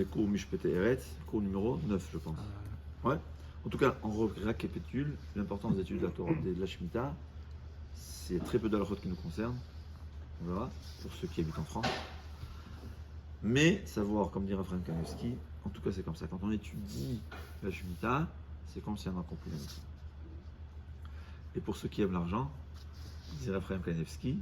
les cours Mishpete Eretz, cours numéro 9, je pense. Ouais. En tout cas, on récapitule l'importance des études de la Torah, de la Shemitah. C'est très peu d'halachot qui nous concernent. On verra, pour ceux qui habitent en France. Mais savoir, comme dirait Raphaël Kanevski, en tout cas c'est comme ça. Quand on étudie la Shemitah, c'est comme si on accomplit la mission. Et pour ceux qui aiment l'argent, dirait Raphaël Kanevski,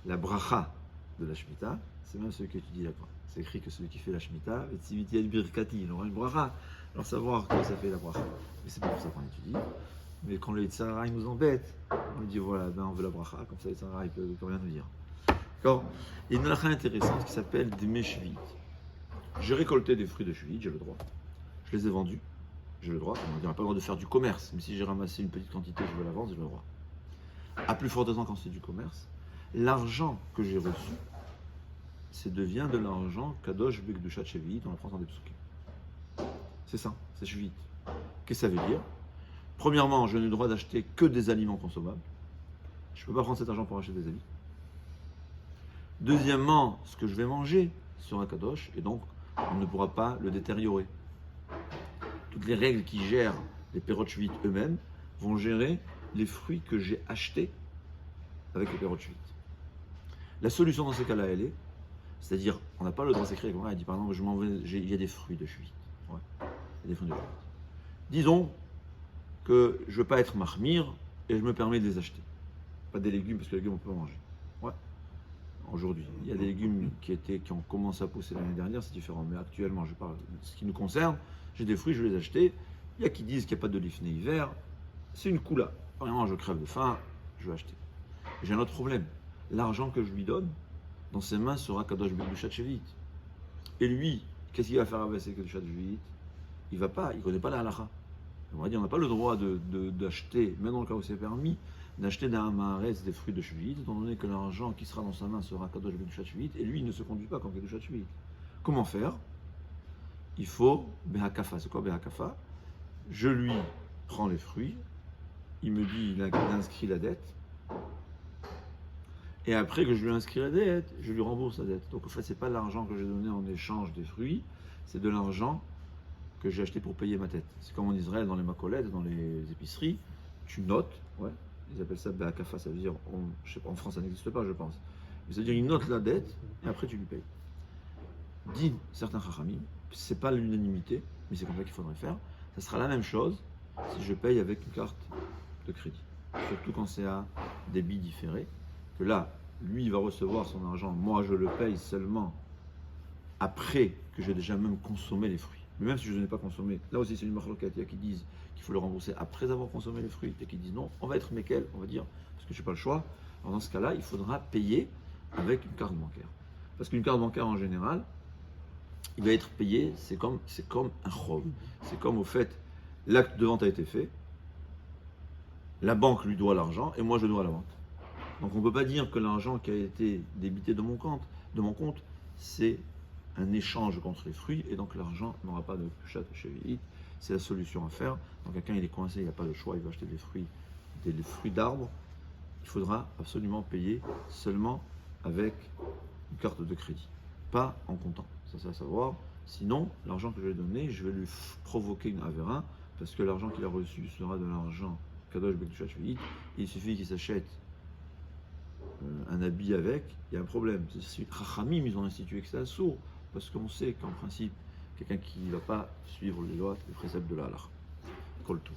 la bracha de la Shemitah, c'est même celui qui étudie la Torah. C'est écrit que celui qui fait la Shemitah, il aura une bracha. Alors savoir comment ça fait la bracha. Mais c'est pas pour ça qu'on étudie. Mais quand le Yitzhara il nous embête, on lui dit voilà, ben on veut la bracha, comme ça le Yitzhara il peut rien nous dire. D'accord. Il y a une halakha intéressante qui s'appelle des Shvit. J'ai récolté des fruits de Shvit, j'ai le droit. Je les ai vendus, j'ai le droit. On n'a pas le droit de faire du commerce, mais si j'ai ramassé une petite quantité, je veux la vendre, j'ai le droit. À plus fort raison quand c'est du commerce, l'argent que j'ai reçu, devient de l'argent Kadosh Bekdushat Shvit, on apprend dans des psukim. C'est ça, c'est Shvit. Qu'est-ce que ça veut dire? Premièrement, je n'ai le droit d'acheter que des aliments consommables. Je ne peux pas prendre cet argent pour acheter des habits. Deuxièmement, ce que je vais manger sera Kadosh et donc on ne pourra pas le détériorer. Toutes les règles qui gèrent les Perot Shvit eux-mêmes vont gérer les fruits que j'ai achetés avec les Perot Shvit. La solution dans ces cas-là, elle est, c'est-à-dire, on n'a pas le droit d'écrire, il dit par exemple, il y a des fruits de Shvit. Ouais, il y a des fruits de Shvit. Disons que je ne veux pas être mahmir et je me permets de les acheter. Pas des légumes parce que les légumes on peut pas manger. Ouais. Aujourd'hui, il y a des légumes qui ont commencé à pousser l'année dernière, c'est différent. Mais actuellement, je parle de ce qui nous concerne. J'ai des fruits, je vais les acheter. Il y a qui disent qu'il n'y a pas de lifné hiver. C'est une coula. Vraiment, je crève de faim, je vais acheter. J'ai un autre problème. L'argent que je lui donne, dans ses mains sera Kadosh Bekdushat Shvit. Et lui, qu'est-ce qu'il va faire avec ces Kadosh Shvit? Il ne connaît pas la halakha. On va dire, on n'a pas le droit d'acheter, même dans le cas où c'est permis, d'acheter d'un Maharetz des fruits de Shvit, étant donné que l'argent qui sera dans sa main sera Kadosh Bekdushat Shvit, et lui, il ne se conduit pas comme Bekdushat Shvit. Comment faire? Il faut Behakafa. C'est quoi Behakafa? Je lui prends les fruits, il me dit, il inscrit la dette, et après que je lui inscris la dette, je lui rembourse la dette. Donc en fait, c'est pas l'argent que j'ai donné en échange des fruits, c'est de l'argent que j'ai acheté pour payer ma tête. C'est comme en Israël, dans les macolettes, dans les épiceries, tu notes, ouais, ils appellent ça Be'akafa, ça veut dire, je sais pas, en France ça n'existe pas, je pense. Mais ça veut dire, ils notent la dette et après tu lui payes. Dit certains chachamim, c'est pas l'unanimité, mais c'est comme ça qu'il faudrait faire. Ça sera la même chose si je paye avec une carte de crédit. Surtout quand c'est à débit différé, que là, lui, il va recevoir son argent, moi je le paye seulement après que j'ai déjà même consommé les fruits. Mais même si je n'ai pas consommé, là aussi c'est une marloquette, il y a qui disent qu'il faut le rembourser après avoir consommé les fruits, et qui disent non, on va être méquel, on va dire, parce que je n'ai pas le choix. Alors dans ce cas-là, il faudra payer avec une carte bancaire. Parce qu'une carte bancaire en général, il va être payé, c'est comme un chov. C'est comme au fait, l'acte de vente a été fait, la banque lui doit l'argent et moi je dois la vente. Donc on ne peut pas dire que l'argent qui a été débité de mon compte, c'est un échange contre les fruits et donc l'argent n'aura pas de Pshat Shevit. C'est la solution à faire. Donc quelqu'un il est coincé, il n'a pas de choix, il va acheter des fruits d'arbres. Il faudra absolument payer seulement avec une carte de crédit, pas en comptant. Ça c'est à savoir. Sinon, l'argent que je vais donner, je vais lui provoquer une avérin parce que l'argent qu'il a reçu sera de l'argent Kadosh Bekdushat Shvit. Il suffit qu'il s'achète un habit avec, il y a un problème. Chachamim, ils ont institué que c'est assourd, parce qu'on sait qu'en principe, quelqu'un qui ne va pas suivre les lois, les préceptes de la halakha. Kol tout.